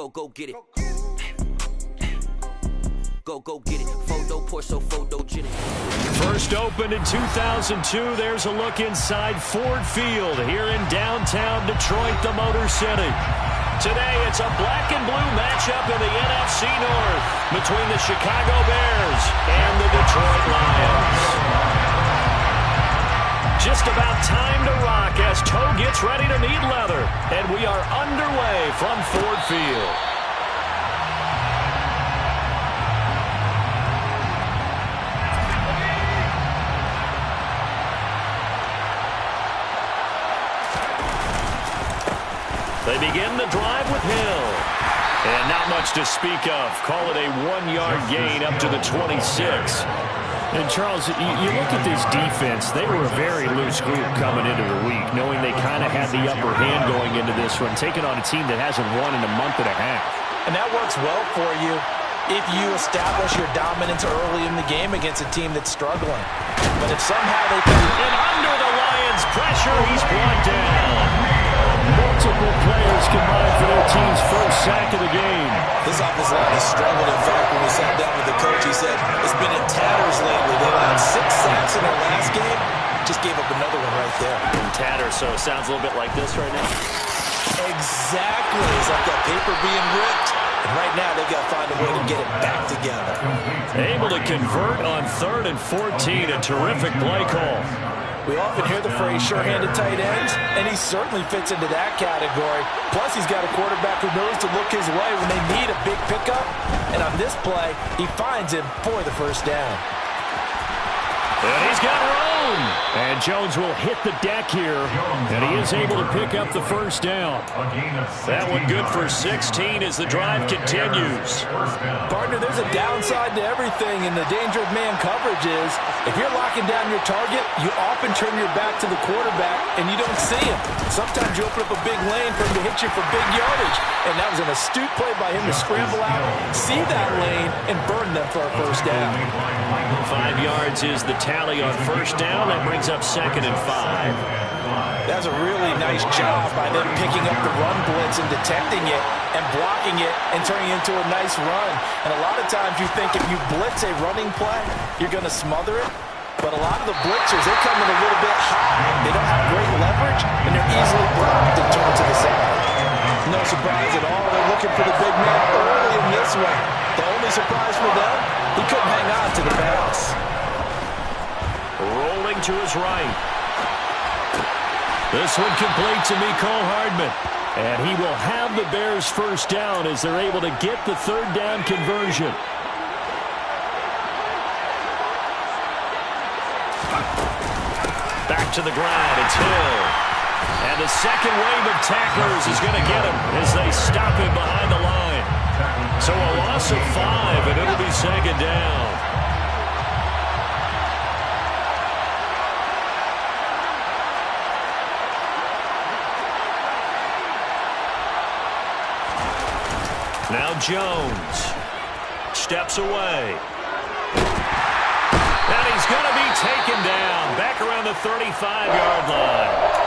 Go get it. Go get it. Photo Porsche, photogenic. First opened in 2002. There's a look inside Ford Field here in downtown Detroit, the Motor City. Today, it's a black and blue matchup in the NFC North between the Chicago Bears and the Detroit Lions. Just about time to rock as toe gets ready to meet leather, and we are underway from Ford Field. They begin the drive with Hill. And not much to speak of. Call it a 1-yard gain up to the 26. And, Charles, you look at this defense, they were a very loose group coming into the week, knowing they kind of had the upper hand going into this one, taking on a team that hasn't won in a month and a half. And that works well for you if you establish your dominance early in the game against a team that's struggling. But if somehow they can... And under the Lions' pressure, he's brought down. Multiple players combined for their team's first sack of the game. This offensive line has struggled. In fact, when we sat down with the coach, he said it's been in tatters lately. They allowed 6 sacks in their last game. Just gave up another one right there. In tatters, so it sounds a little bit like this right now. Exactly. It's like that paper being ripped. And right now, they've got to find a way to get it back together. Able to convert on 3rd and 14. A terrific play call. We often hear the phrase sure-handed tight ends, and he certainly fits into that category. Plus, he's got a quarterback who knows to look his way when they need a big pickup. And on this play, he finds him for the first down. And he's got room. And Jones will hit the deck here, and he is able to pick up the first down. That one good for 16 as the drive continues. Partner, there's a downside to everything, and the danger of man coverage is if you're locking down your target, you often turn your back to the quarterback, and you don't see him. Sometimes you open up a big lane for him to hit you for big yardage, and that was an astute play by him to scramble out, see that lane, and burn them for a first down. 5 yards is the tally on first down. That brings up 2nd and 5. That's a really nice job by them picking up the run blitz and detecting it and blocking it and turning it into a nice run. And a lot of times you think if you blitz a running play, you're going to smother it. But a lot of the blitzers, they come in a little bit high. They don't have great leverage, and they're easily blocked and turned to the side. No surprise at all. They're looking for the big man early in this one. The only surprise for them, he couldn't hang on to the pass. Rolling to his right. This one complete to Mecole Hardman. And he will have the Bears first down as they're able to get the 3rd down conversion. Back to the ground. It's Hill. And the second wave of tacklers is going to get him as they stop him behind the line. So a loss of 5, and it'll be 2nd down. Now Jones steps away. And he's going to be taken down back around the 35-yard line.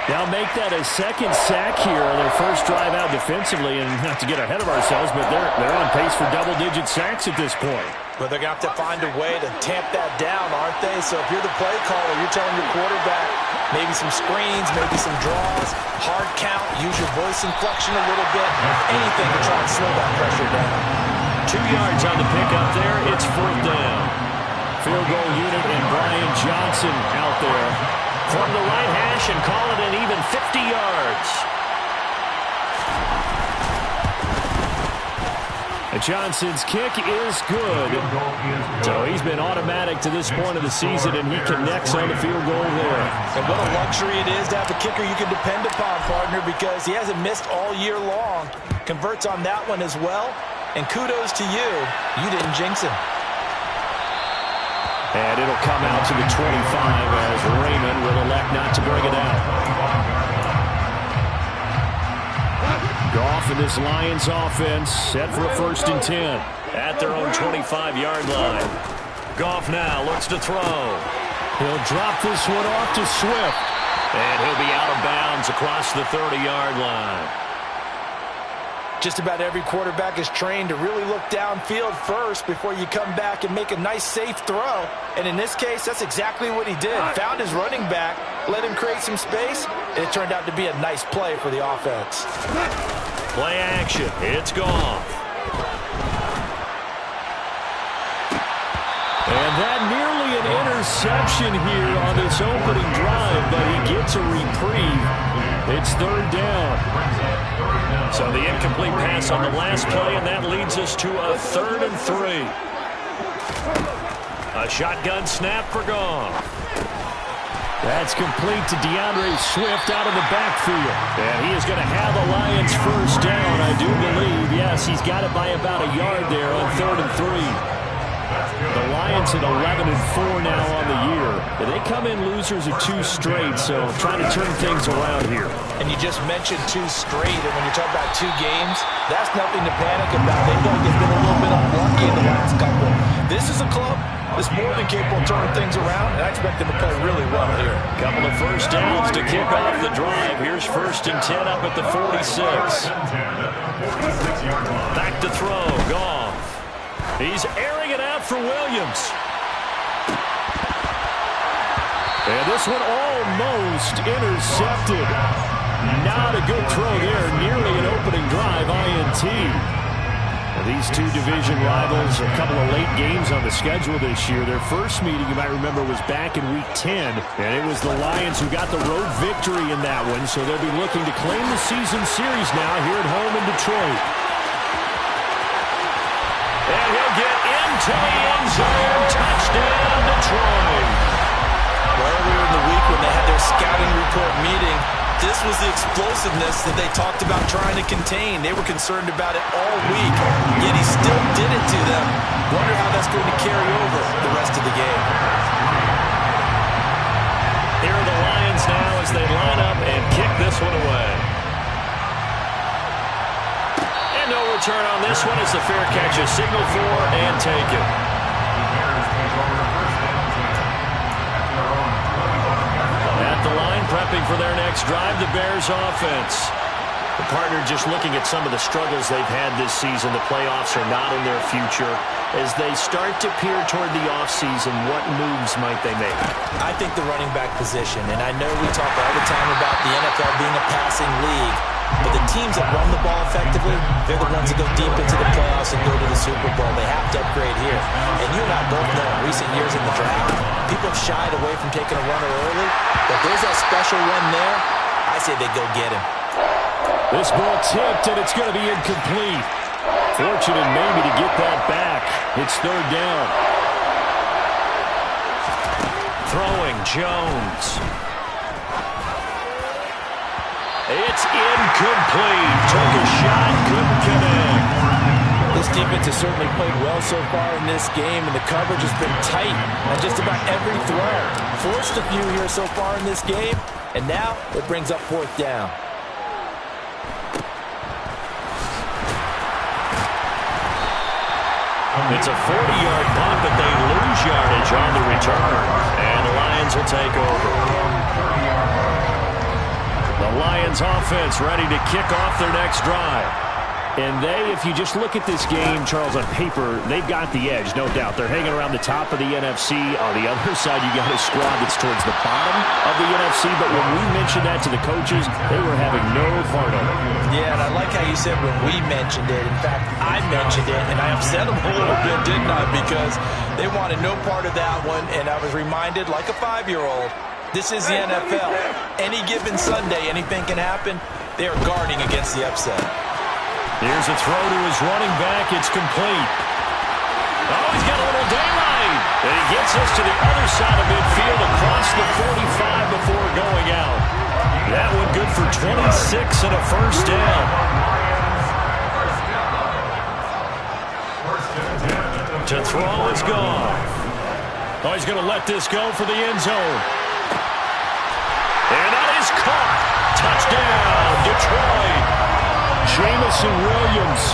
Now make that a 2nd sack here on their first drive out defensively, and not to get ahead of ourselves, but they're on pace for double-digit sacks at this point. But they're going to have to find a way to tamp that down, aren't they? So if you're the play caller, you're telling your quarterback maybe some screens, maybe some draws, hard count, use your voice inflection a little bit, anything to try and slow that pressure down. 2 yards on the pickup there. It's 4th down. Field goal unit and Brian Johnson out there. From the right hash and call it an even 50 yards. Johnson's kick is good. So he's been automatic to this point of the season, and he connects on the field goal there. And what a luxury it is to have a kicker you can depend upon, partner, because he hasn't missed all year long. Converts on that one as well. And kudos to you. You didn't jinx him. And it'll come out to the 25 as Raymond will elect not to bring it out. Goff and this Lions offense set for a 1st and 10. At their own 25-yard line. Goff now looks to throw. He'll drop this one off to Swift. And he'll be out of bounds across the 30-yard line. Just about every quarterback is trained to really look downfield first before you come back and make a nice, safe throw. And in this case, that's exactly what he did. Found his running back, let him create some space, and it turned out to be a nice play for the offense. Play action. It's gone. And that nearly an interception here on this opening drive, but he gets a reprieve. It's third down. So the incomplete pass on the last play, and that leads us to a 3rd and 3. A shotgun snap for Goff. That's complete to DeAndre Swift out of the backfield. And he is going to have the Lions first down, I do believe. Yes, he's got it by about a yard there on 3rd and 3. The Lions at 11-4 now on the year. They come in losers of 2 straight, so trying to turn things around here. And you just mentioned 2 straight, and when you talk about 2 games, that's nothing to panic about. They feel like they've been a little bit unlucky in the last couple. This is a club that's more than capable of turning things around, and I expect them to play really well here. Couple of first downs to kick off the drive. Here's 1st and 10 up at the 46. Back to throw, Goff. He's airing it out for Williams. And this one almost intercepted. Not a good throw there. Nearly an opening drive INT. Well, these 2 division rivals, a couple of late games on the schedule this year. Their first meeting, you might remember, was back in Week 10. And it was the Lions who got the road victory in that one. So they'll be looking to claim the season series now here at home in Detroit. And he'll get into the end zone. Touchdown, Detroit. Earlier in the week when they had their scouting report meeting, this was the explosiveness that they talked about trying to contain. They were concerned about it all week, yet he still did it to them. Wonder how that's going to carry over the rest of the game. Here are the Lions now as they line up and kick this one away. No return on this one as the fair catch is signaled for and taken. At the line, prepping for their next drive, the Bears offense. The partner just looking at some of the struggles they've had this season. The playoffs are not in their future. As they start to peer toward the offseason, what moves might they make? I think the running back position, and I know we talk all the time about the NFL being a passing league, but the teams that run the ball effectively, they're the ones that go deep into the playoffs and go to the Super Bowl. They have to upgrade here. And you and I both know in recent years in the draft, people have shied away from taking a runner early. But there's that special one there. I say they go get him. This ball tipped, and it's going to be incomplete. Fortunate maybe to get that back. It's 3rd down. Throwing, Jones. It's incomplete. Took a shot, couldn't connect. This defense has certainly played well so far in this game, and the coverage has been tight on just about every throw. Forced a few here so far in this game, and now it brings up 4th down. It's a 40-yard punt, but they lose yardage on the return. And the Lions will take over. The Lions offense ready to kick off their next drive. And if you just look at this game, Charles, on paper, they've got the edge, no doubt. They're hanging around the top of the NFC. On the other side, you got a squad that's towards the bottom of the NFC. But when we mentioned that to the coaches, they were having no part of it. Yeah, and I like how you said when we mentioned it. In fact, I mentioned it, and I upset them a little bit, didn't I? Because they wanted no part of that one, and I was reminded, like a 5-year-old, this is the NFL. Any given Sunday, anything can happen. They are guarding against the upset. Here's a throw to his running back. It's complete. Oh, he's got a little daylight. And he gets us to the other side of midfield across the 45 before going out. That one good for 26 and a first down. To throw is gone. Oh, he's going to let this go for the end zone. And that is caught. Touchdown, Detroit. Jamison Williams.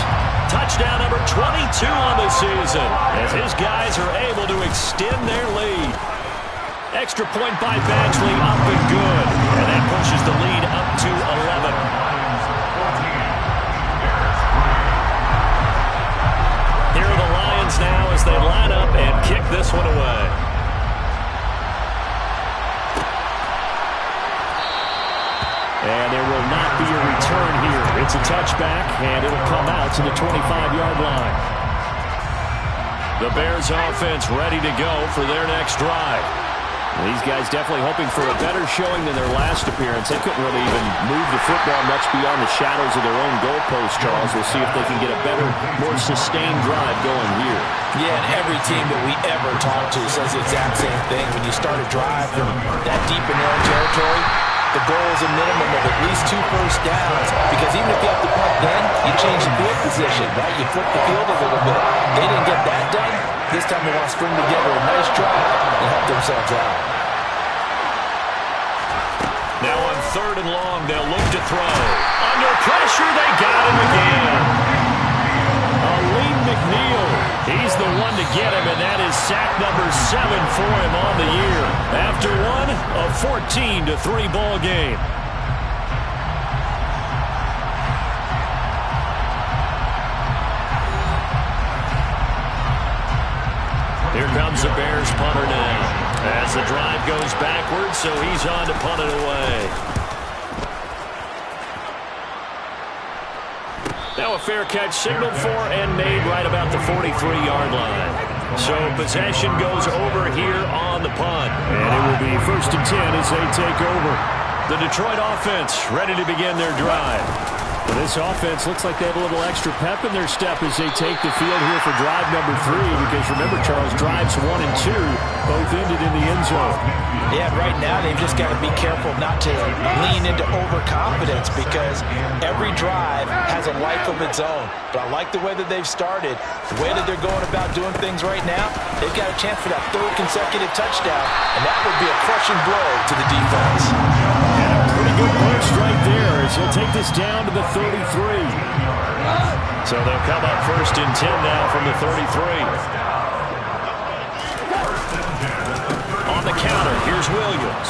Touchdown number 22 on the season as his guys are able to extend their lead. Extra point by Badgley, up and good. And that pushes the lead up to 11. this one away. And there will not be a return here. It's a touchback, and it'll come out to the 25-yard line. The Bears offense ready to go for their next drive. These guys definitely hoping for a better showing than their last appearance. They couldn't really even move the football much beyond the shadows of their own goalpost, Charles. We'll see if they can get a better, more sustained drive going here. Yeah, and every team that we ever talk to says the exact same thing. When you start a drive from that deep in their own territory, the goal is a minimum of at least 2 first downs, because even if you have to punt then, you change the field position, right? You flip the field a little bit. They didn't get that done. This time they want to string together a nice drive and help themselves out. Now on 3rd and long, they'll look to throw. Under pressure, they got him again. Aleem McNeil. He's the one to get him, and that is sack number 7 for him on the year. After one, a 14-3 ball game. Here comes the Bears punter now. As the drive goes backwards, so he's on to punt it away. Now a fair catch signaled for and made right about the 43-yard line. So possession goes over here on the punt. And it will be 1st and 10 as they take over. The Detroit offense ready to begin their drive. Well, this offense looks like they have a little extra pep in their step as they take the field here for drive number 3. Because remember, Charles, drives 1 and 2 both ended in the end zone. Yeah, right now they've just got to be careful not to lean into overconfidence, because every drive has a life of its own. But I like the way that they've started, the way that they're going about doing things right now. They've got a chance for that 3rd consecutive touchdown, and that would be a crushing blow to the defense. And a pretty good burst right there as he'll take this down to the 33. So they'll come up 1st and 10 now from the 33. On the counter, here's Williams.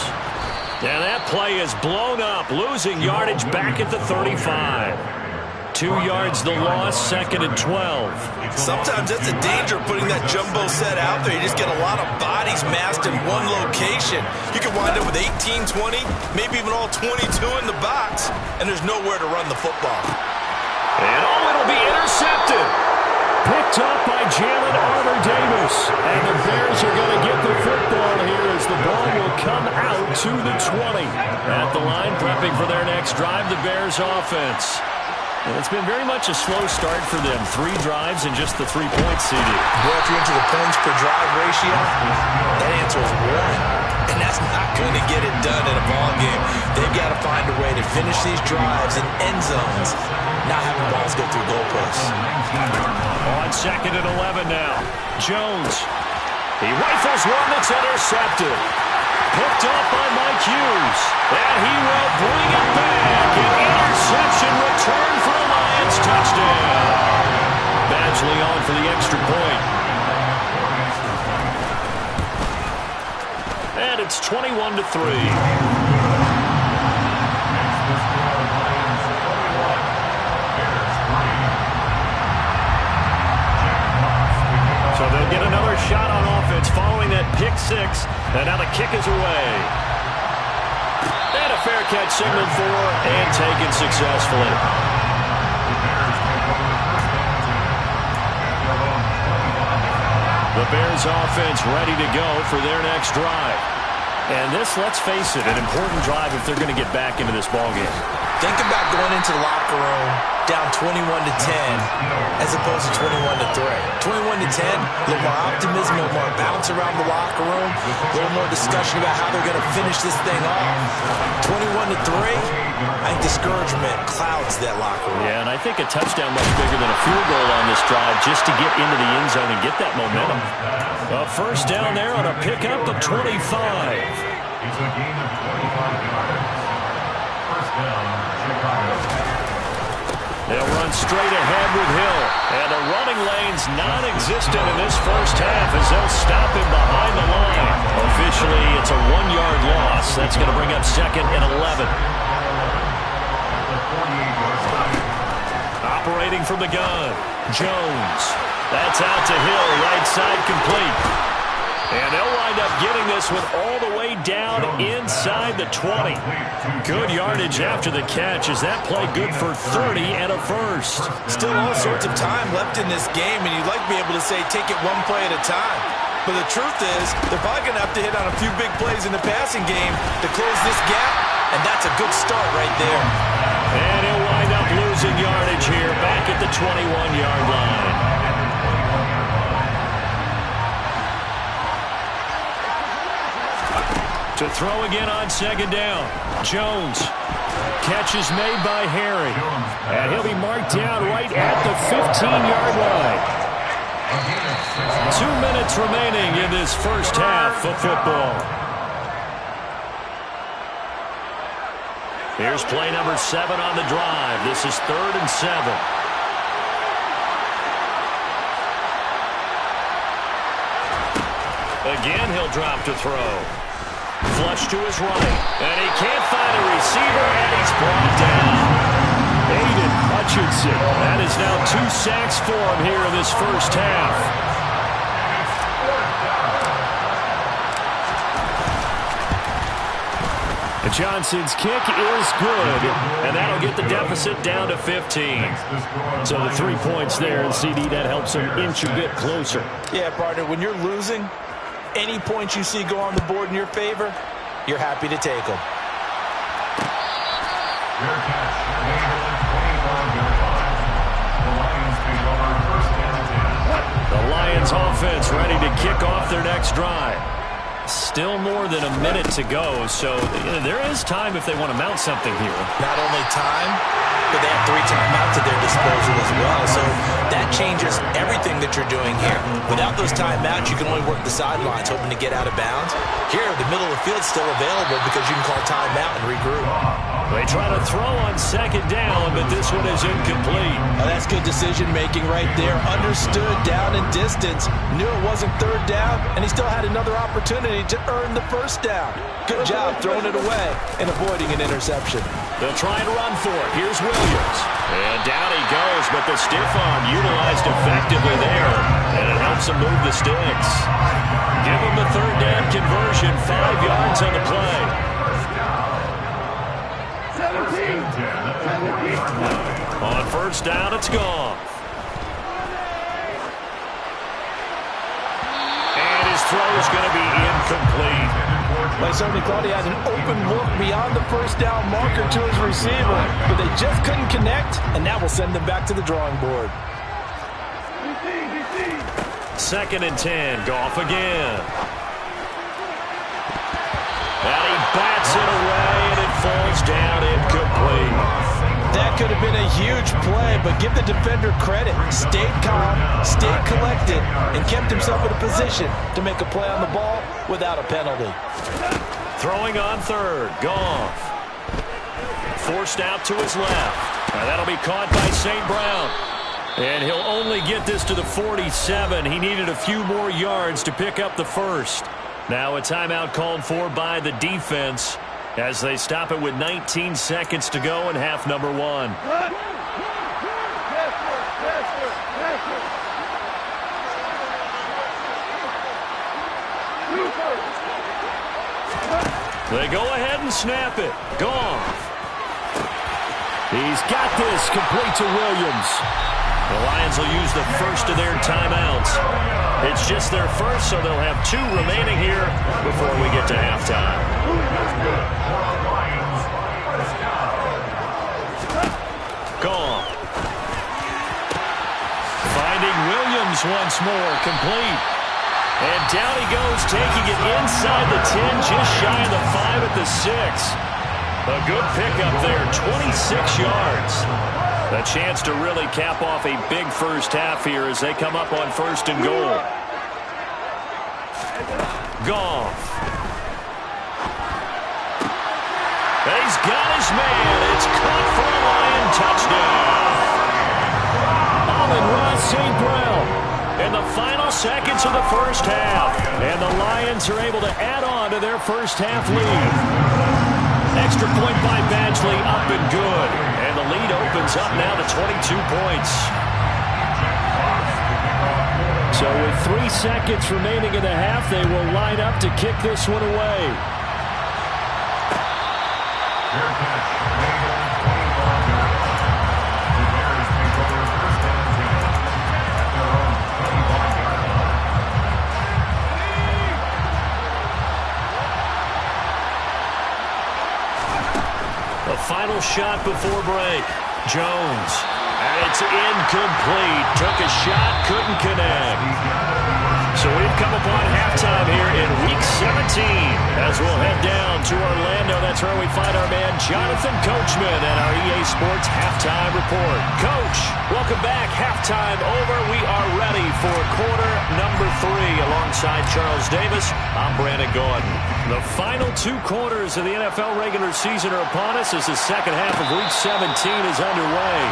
And that play is blown up, losing yardage back at the 35. 2 yards the loss, 2nd and 12. Sometimes that's the danger of putting that jumbo set out there. You just get a lot of bodies massed in one location. You could wind up with 18, 20, maybe even all 22 in the box, and there's nowhere to run the football. And it'll be intercepted. Picked up by Jalen Armour-Davis. And the Bears are going to get the football here as the ball will come out to the 20. At the line, prepping for their next drive, the Bears offense. And it's been very much a slow start for them. 3 drives and just the 3 points CD. Well, if you're into the points per drive ratio, that answer is 1. And that's not going to get it done in a ball game. They've got to find a way to finish these drives in end zones, not having balls go through goalposts. On 2nd and 11 now. Jones. He rifles one that's intercepted. Picked up by Mike Hughes. And he will bring it back. An interception return for a Lions touchdown. Badgley on for the extra point. And it's 21-3. So they'll get another shot on offense following that pick 6. And now the kick is away. And a fair catch signaled for and taken successfully. The Bears offense ready to go for their next drive. And this, let's face it, an important drive if they're going to get back into this ballgame. Think about going into the locker room down 21-10 as opposed to 21-3. 21-10, a little more optimism, a little more bounce around the locker room, a little more discussion about how they're going to finish this thing off. 21-3, I think discouragement clouds that locker room. Yeah, and I think a touchdown much bigger than a field goal on this drive just to get into the end zone and get that momentum. A first down there on a pickup of 25. It's a game of 25 yards. First down, Chicago. They'll run straight ahead with Hill. And the running lane's non-existent in this first half as they'll stop him behind the line. Officially, it's a 1-yard loss. That's going to bring up 2nd and 11. Operating from the gun, Jones. That's out to Hill, right side complete. And they'll wind up getting this one all the way down inside the 20. Good yardage after the catch. Is that play good for 30 and a first? Still all sorts of time left in this game, and you'd like to be able to say take it one play at a time. But the truth is, they're probably going to have to hit on a few big plays in the passing game to close this gap, and that's a good start right there. And he'll wind up losing yardage here back at the 21-yard line. To throw again on second down. Jones. Catch is made by Harry. And he'll be marked down right at the 15-yard line. 2 minutes remaining in this first half of football. Here's play number 7 on the drive. This is 3rd and 7. Again, he'll drop to throw. Flush to his right. And he can't find a receiver, and he's brought down. Aiden Hutchinson. That is now 2 sacks for him here in this first half. Johnson's kick is good, and that'll get the deficit down to 15. So the 3 points there, and CD, that helps him inch a bit closer. Yeah, partner, when you're losing, any points you see go on the board in your favor, you're happy to take them. The Lions offense ready to kick off their next drive. Still more than a minute to go, so there is time if they want to mount something here. Not only time, but they have 3 timeouts at their disposal as well, so that changes everything that you're doing here. Without those timeouts, you can only work the sidelines, hoping to get out of bounds. Here, the middle of the field's still available because you can call timeout and regroup. They try to throw on second down, but this one is incomplete. Oh, that's good decision-making right there. Understood down and distance. Knew it wasn't 3rd down, and he still had another opportunity to earn the 1st down. Good job throwing it away and avoiding an interception. They'll try and run for it. Here's Williams. And down he goes, but the stiff arm utilized effectively there, and it helps him move the sticks. Give him the 3rd down conversion, 5 yards on the play. On 1st down, it's gone. And his throw is going to be incomplete. They certainly thought he had an open look beyond the 1st down marker to his receiver, but they just couldn't connect, and that will send them back to the drawing board. 2nd and 10, Goff again. And he bats it away, and it falls down incomplete. That could have been a huge play, but give the defender credit. Stayed calm, stayed collected, and kept himself in a position to make a play on the ball without a penalty. Throwing on 3rd, Goff. Forced out to his left. And that'll be caught by St. Brown. And he'll only get this to the 47. He needed a few more yards to pick up the 1st. Now a timeout called for by the defense as they stop it with 19 seconds to go in half number 1. They go ahead and snap it. Goff. He's got this complete to Williams. The Lions will use the first of their timeouts. It's just their first, so they'll have 2 remaining here before we get to halftime. Goff. Finding Williams once more, complete. And down he goes, taking it inside the 10, just shy of the 5 at the 6. A good pickup there, 26 yards. A chance to really cap off a big first half here as they come up on 1st and goal. Goff. And he's got his man. It's caught for a Lion touchdown. Amon-Ra St. Brown in the final seconds of the first half. And the Lions are able to add on to their first half lead. Extra point by Badgley, up and good. And the lead opens up now to 22 points. So with 3 seconds remaining in the half, they will line up to kick this one away. Fair catch. Made on 25 yards. The Bears take over first down 10 at their own 25-yard line. The final shot before break. Jones. And it's incomplete. Took a shot, couldn't connect. So we've come upon halftime here in Week 17 as we'll head down to Orlando. That's where we find our man Jonathan Coachman and our EA Sports Halftime Report. Coach, welcome back. Halftime over. We are ready for quarter number 3 alongside Charles Davis. I'm Brandon Gordon. The final 2 quarters of the NFL regular season are upon us as the second half of Week 17 is underway.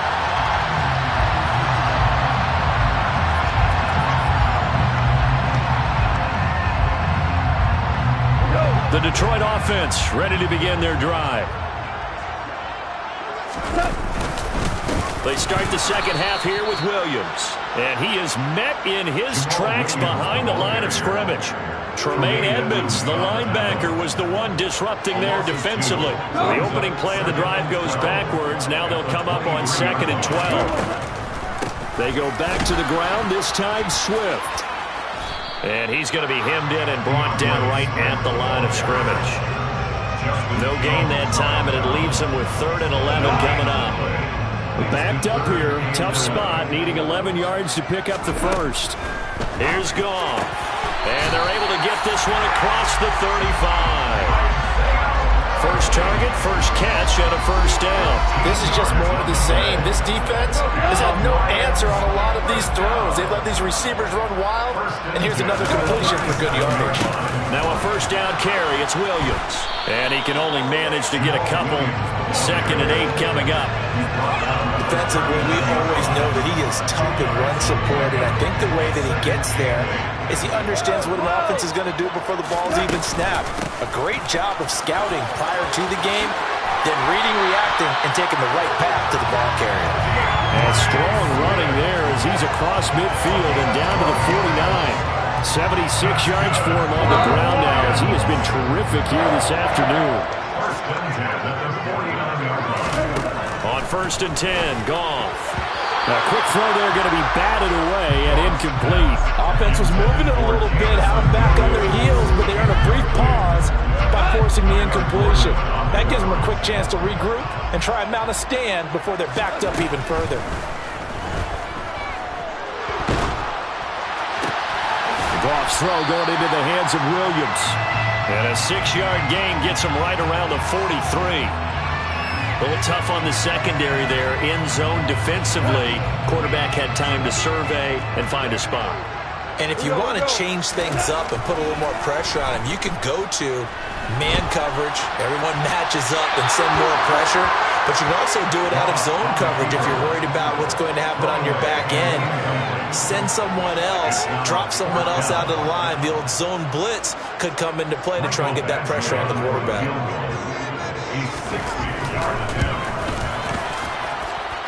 The Detroit offense ready to begin their drive. They start the second half here with Williams. And he is met in his tracks behind the line of scrimmage. Tremaine Edmonds, the linebacker, was the one disrupting there defensively. The opening play of the drive goes backwards. Now they'll come up on 2nd and 12. They go back to the ground, this time Swift. And he's going to be hemmed in and brought down right at the line of scrimmage. No gain that time, and it leaves him with 3rd and 11 coming up. Backed up here, tough spot, needing 11 yards to pick up the first. Here's Goff. And they're able to get this one across the 35. First target, first catch, and a first down. This is just more of the same. This defense has had no answer on a lot of these throws. They've let these receivers run wild, and here's another completion for good yardage. Now a first down carry. It's Williams. And he can only manage to get a couple. 2nd and 8 coming up. Defensively, we always know that he is tough in run support, and I think the way that he gets there is he understands what an offense is going to do before the ball's even snapped. A great job of scouting prior to the game, then reading, reacting, and taking the right path to the ball carrier. And strong running there as he's across midfield and down to the 49. 76 yards for him on the ground now as he has been terrific here this afternoon. First and 10 at their 49-yard line. On 1st and 10, Goff. A quick throw there going to be batted away and incomplete. Offense was moving it a little bit, had them back on their heels, but they earned a brief pause by forcing the incompletion. That gives them a quick chance to regroup and try and mount a stand before they're backed up even further. Goff's throw going into the hands of Williams. And a 6-yard gain gets him right around the 43. A little tough on the secondary there. In zone defensively. Quarterback had time to survey and find a spot. And if you want to change things up and put a little more pressure on him, you can go to man coverage. Everyone matches up and send more pressure. But you can also do it out of zone coverage if you're worried about what's going to happen on your back end. Send someone else, drop someone else out of the line. The old zone blitz could come into play to try and get that pressure on the quarterback.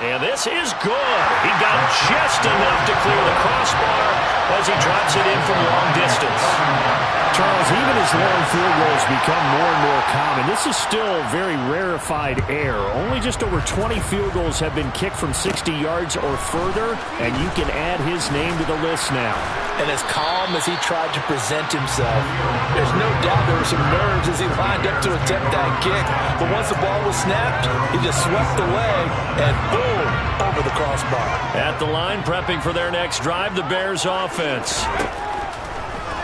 And this is good. He got just enough to clear the crossbar as he drops it in from long distance. Charles, even as long field goals become more and more common, this is still very rarefied air. Only just over 20 field goals have been kicked from 60 yards or further, and you can add his name to the list now. And as calm as he tried to present himself, there's no doubt there were some nerves as he lined up to attempt that kick. But once the ball was snapped, he just swept away and boom, over the crossbar. At the line, prepping for their next drive, the Bears offense.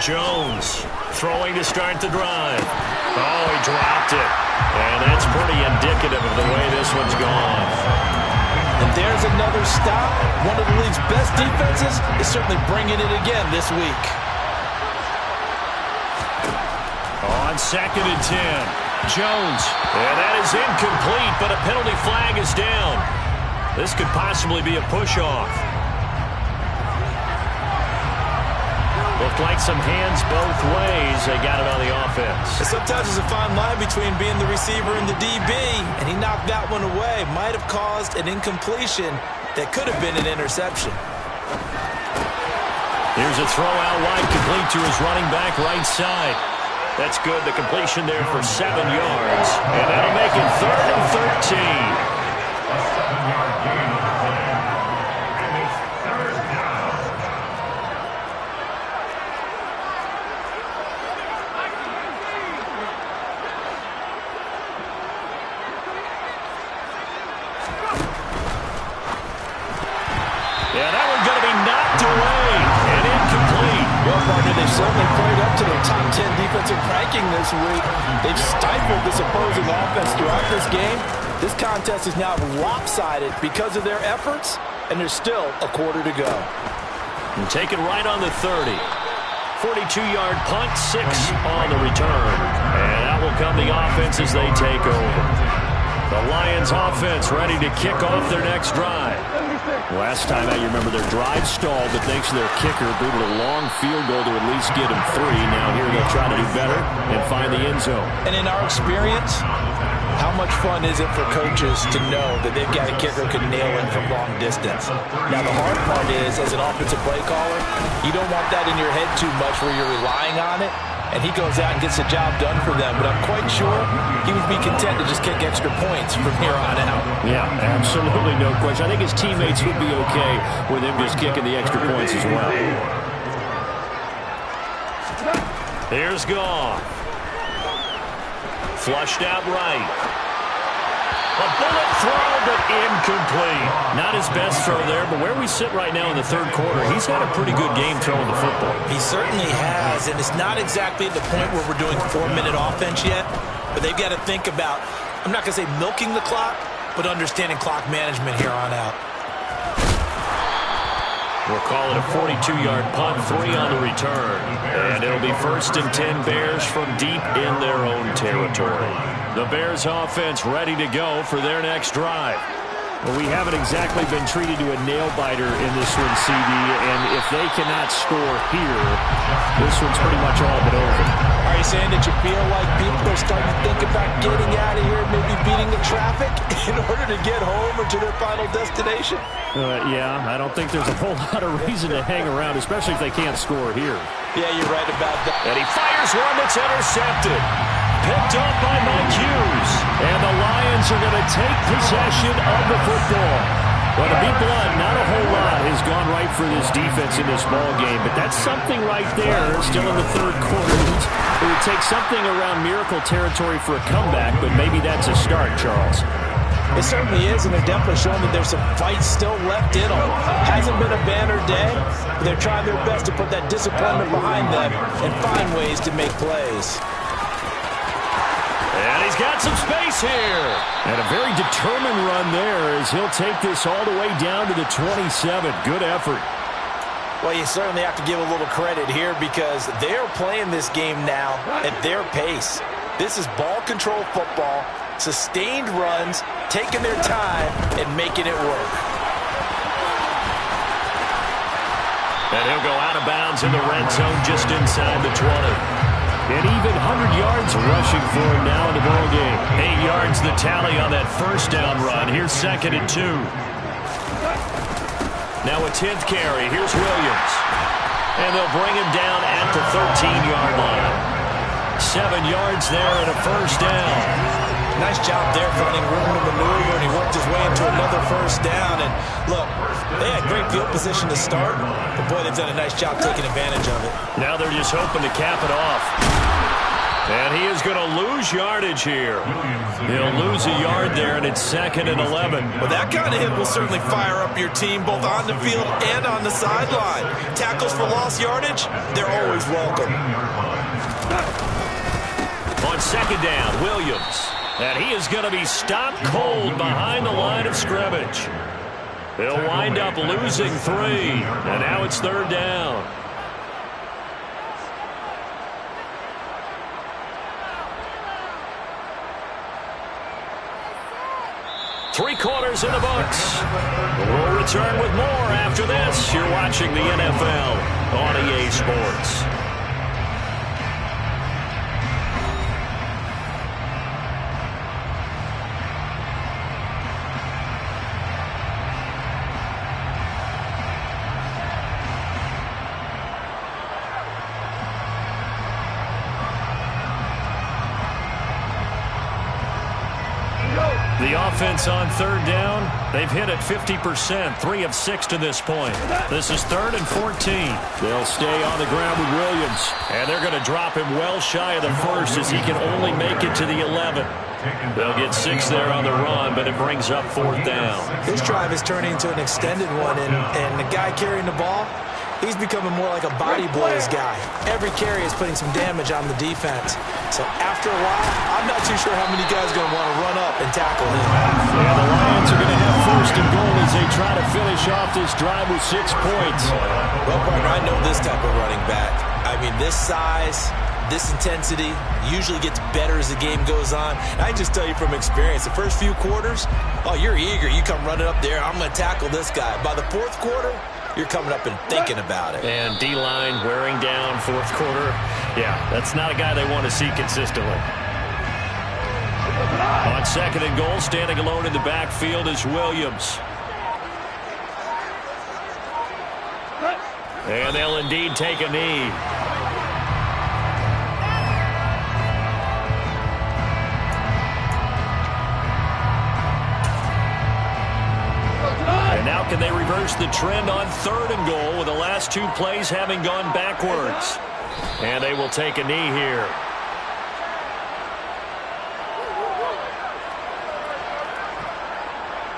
Jones throwing to start the drive. Oh, he dropped it. And that's pretty indicative of the way this one's gone. And there's another stop. One of the league's best defenses is certainly bringing it again this week. On 2nd and 10, Jones. And that is incomplete, but a penalty flag is down. This could possibly be a push-off. Looked like some hands both ways. They got it on the offense. Sometimes there's a fine line between being the receiver and the DB, and he knocked that one away. Might have caused an incompletion that could have been an interception. Here's a throw out wide, complete to his running back right side. That's good. The completion there for 7 yards. And that'll make it 3rd and 13. A 7-yard gain on the play. And it's 3rd down. Yeah, that one's going to be knocked away and incomplete. Well, partner, they've certainly played up to their top 10 defensive ranking this week. They've stifled this opposing offense throughout this game. This contest is now lopsided because of their efforts, and there's still a quarter to go. And take it right on the 30. 42-yard punt, 6 on the return. And out will come the offense as they take over. The Lions offense ready to kick off their next drive. Last time out, you remember their drive stalled, but thanks to their kicker, booted a long field goal to at least get him 3. Now here they'll try to do better and find the end zone. And in our experience, how much fun is it for coaches to know that they've got a kicker who can nail in from long distance? Now, the hard part is, as an offensive play caller, you don't want that in your head too much where you're relying on it, and he goes out and gets the job done for them. But I'm quite sure he would be content to just kick extra points from here on out. Yeah, absolutely no question. I think his teammates would be okay with him just kicking the extra points as well. Here's Goff. Flushed out right. A bullet throw, but incomplete. Not his best throw there, but where we sit right now in the 3rd quarter, he's had a pretty good game throwing the football. He certainly has, and it's not exactly at the point where we're doing 4-minute offense yet, but they've got to think about, I'm not going to say milking the clock, but understanding clock management here on out. We'll call it a 42-yard punt, 3 on the return. And it'll be 1st and 10 Bears from deep in their own territory. The Bears offense ready to go for their next drive. Well, we haven't exactly been treated to a nail-biter in this one, CD, and if they cannot score here, this one's pretty much all but over. Are you saying that you feel like people are starting to think about getting out of here, maybe beating the traffic in order to get home or to their final destination? Yeah, I don't think there's a whole lot of reason to hang around, especially if they can't score here. Yeah, you're right about that. And he fires one that's intercepted. Picked up by Mike Hughes. And the Lions are going to take possession of the football. Well, to be blunt, not a whole lot has gone right for this defense in this ball game, but that's something right there. Still in the 3rd quarter. It would take something around miracle territory for a comeback, but maybe that's a start, Charles. It certainly is, and they're definitely showing that there's some fight still left in them. Hasn't been a banner day, but they're trying their best to put that disappointment behind them and find ways to make plays. And he's got some space here. And a very determined run there as he'll take this all the way down to the 27. Good effort. Well, you certainly have to give a little credit here because they're playing this game now at their pace. This is ball control football, sustained runs, taking their time, and making it work. And he'll go out of bounds in the red zone just inside the 20. And even 100 yards rushing for him now in the ball game. 8 yards the tally on that 1st down run. Here's 2nd and 2. Now a 10th carry. Here's Williams. And they'll bring him down at the 13-yard line. 7 yards there and a 1st down. Nice job there finding room to maneuver, and he worked his way into another 1st down. And look, they had great field position to start, but boy, they've done a nice job taking advantage of it. Now they're just hoping to cap it off. And he is going to lose yardage here. He'll lose a yard there, and it's 2nd and 11. Well, that kind of hit will certainly fire up your team both on the field and on the sideline. Tackles for lost yardage, they're always welcome. On 2nd down, Williams. And he is going to be stopped cold behind the line of scrimmage. They'll wind up losing 3. And now it's 3rd down. Three quarters in the books. We'll return with more after this. You're watching the NFL on EA Sports. offense on third down. They've hit it 50%, 3 of 6 to this point. This is 3rd and 14. They'll stay on the ground with Williams. And they're going to drop him well shy of the first as he can only make it to the 11. They'll get 6 there on the run, but it brings up 4th down. This drive is turning into an extended one, and the guy carrying the ball, he's becoming more like a body blows guy. Every carry is putting some damage on the defense. So after a while, I'm not too sure how many guys are going to want to run up and tackle him. Yeah, the Lions are going to have 1st and goal as they try to finish off this drive with 6 points. Well, partner, I know this type of running back. I mean, this size, this intensity usually gets better as the game goes on. And I just tell you from experience, the first few quarters, oh, you're eager. You come running up there, I'm going to tackle this guy. By the 4th quarter, you're coming up and thinking about it. And D-line wearing down 4th quarter. Yeah, that's not a guy they want to see consistently. On 2nd and goal, standing alone in the backfield is Williams. And they'll indeed take a knee. And now can they reverse the trend on 3rd and goal with the last 2 plays having gone backwards? And they will take a knee here.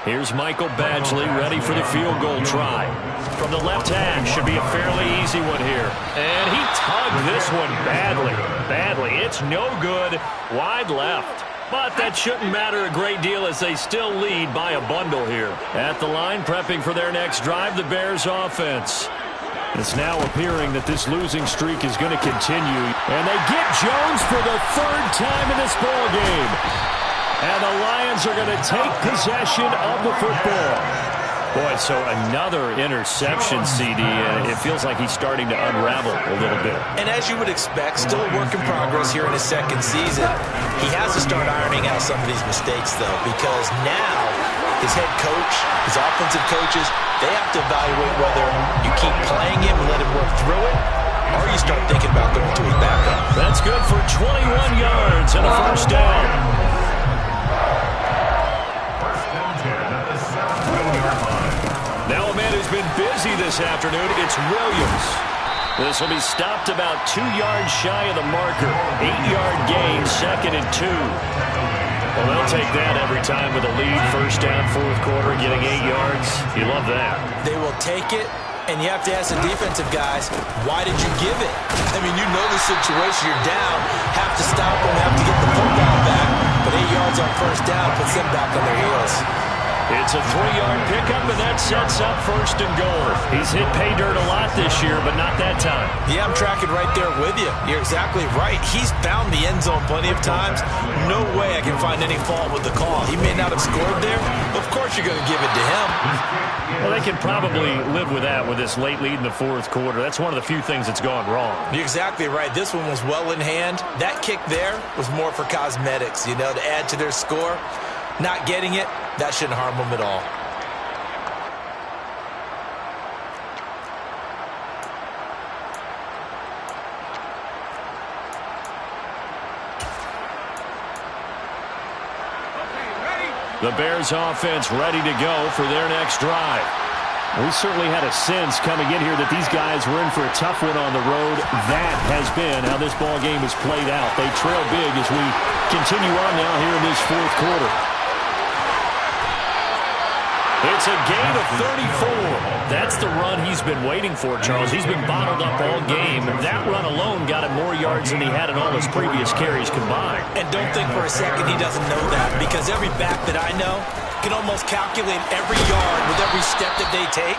Here's Michael Badgley ready for the field goal try. From the left hash, should be a fairly easy one here. And he tugged this one badly. It's no good. Wide left. But that shouldn't matter a great deal as they still lead by a bundle here. At the line, prepping for their next drive, the Bears offense. It's now appearing that this losing streak is going to continue. And they get Jones for the 3rd time in this ball game. And the Lions are going to take possession of the football. Boy, so another interception, CD, and it feels like he's starting to unravel a little bit. And as you would expect, still a work in progress here in his 2nd season. He has to start ironing out some of these mistakes, though, because now his head coach, his offensive coaches, they have to evaluate whether you keep playing him and let him work through it, or you start thinking about going to his backup. That's good for 21 yards and a 1st down. Now a man who's been busy this afternoon, it's Williams. This will be stopped about 2 yards shy of the marker. 8-yard gain, 2nd and 2. Well, they'll take that every time with a lead. 1st down, 4th quarter, getting 8 yards. You love that. They will take it, and you have to ask the defensive guys, why did you give it? I mean, you know the situation. You're down, have to stop them, have to get the football back. But 8 yards on 1st down puts them back on their heels. It's a 3-yard pickup, and that sets up 1st and goal. He's hit pay dirt a lot this year, but not that time. Yeah, I'm tracking right there with you. You're exactly right. He's found the end zone plenty of times. No way I can find any fault with the call. He may not have scored there. Of course you're going to give it to him. Well, they can probably live with that with this late lead in the 4th quarter. That's one of the few things that's gone wrong. You're exactly right. This one was well in hand. That kick there was more for cosmetics, you know, to add to their score. Not getting it, that shouldn't harm them at all. The Bears offense ready to go for their next drive. We certainly had a sense coming in here that these guys were in for a tough one on the road. That has been how this ball game has played out. They trail big as we continue on now here in this 4th quarter. It's a gain of 34. That's the run he's been waiting for, Charles. He's been bottled up all game. That run alone got him more yards than he had in all his previous carries combined. And don't think for a second he doesn't know that, because every back that I know can almost calculate every yard with every step that they take.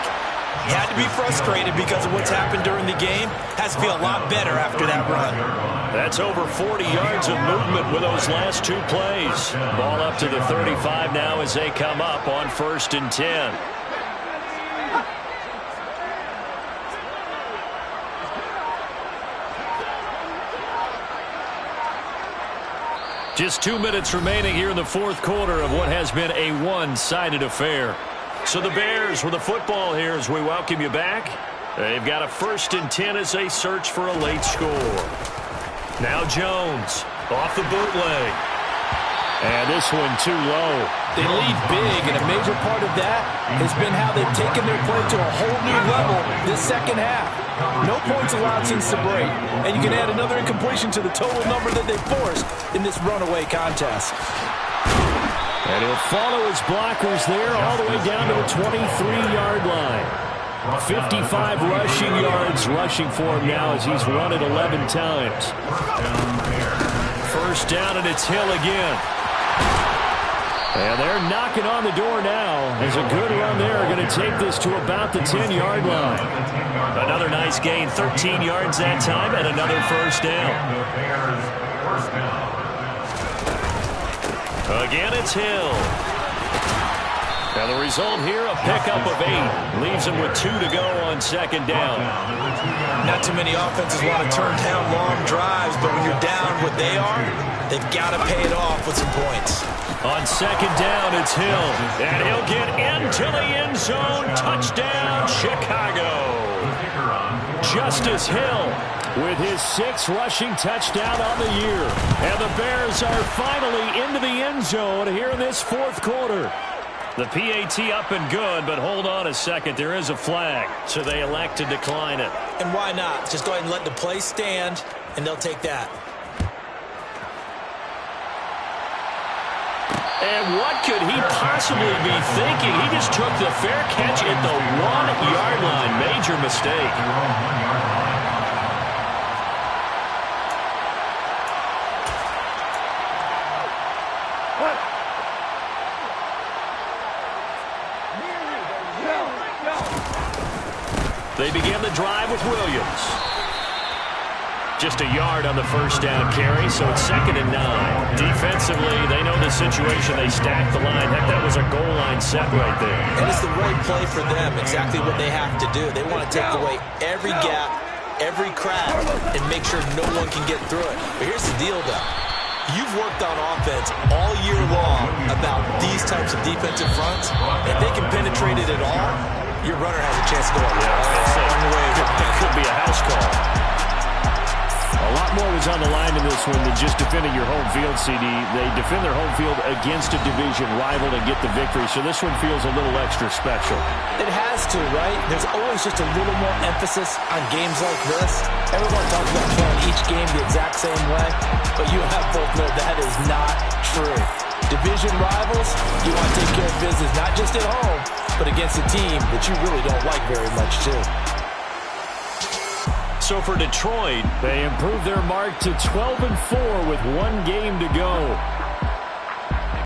He had to be frustrated because of what's happened during the game. Has to feel a lot better after that run. That's over 40 yards of movement with those last 2 plays. Ball up to the 35 now as they come up on 1st and 10. Just 2 minutes remaining here in the 4th quarter of what has been a one-sided affair. So the Bears with the football here as we welcome you back. They've got a 1st and 10 as they search for a late score. Now Jones off the bootleg. And this one too low. They lead big, and a major part of that has been how they've taken their play to a whole new level this second half. No points allowed since the break, and you can add another incompletion to the total number that they forced in this runaway contest. And he'll follow his blockers there all the way down to the 23-yard line. 55 rushing yards rushing for him now as he's run it 11 times. First down, and it's Hill again. And they're knocking on the door now. As a good run there, going to take this to about the 10-yard line. Another nice gain, 13 yards that time, and another first down. Again, it's Hill. And the result here, a pickup of 8. Leaves him with 2 to go on second down. Not too many offenses want to turn down long drives, but when you're down what they are, they've got to pay it off with some points. On second down, it's Hill. And he'll get into the end zone. Touchdown, Chicago. Justice Hill with his 6th rushing touchdown on the year. And the Bears are finally into the end zone here in this fourth quarter. The PAT up and good, but hold on a second. There is a flag, so they elect to decline it. And why not? Just go ahead and let the play stand, and they'll take that. And what could he possibly be thinking? He just took the fair catch at the 1-yard line. Major mistake. They begin the drive with Williams. Just a yard on the first down carry, so it's 2nd and 9. Defensively, they know the situation. They stack the line. Heck, that was a goal line set right there. And it's the right play for them, exactly what they have to do. They want to take away every gap, every crack, and make sure no one can get through it. But here's the deal, though. You've worked on offense all year long about these types of defensive fronts. If they can penetrate it at all, your runner has a chance to go up. That could be a house call. A lot more was on the line in this one than just defending your home field, CD. They defend their home field against a division rival and get the victory, so this one feels a little extra special. It has to, right? There's always just a little more emphasis on games like this. Everyone talks about playing each game the exact same way, but you have both know that is not true. Division rivals, you want to take care of business not just at home, but against a team that you really don't like very much, too. So for Detroit, they improve their mark to 12-4 with 1 game to go.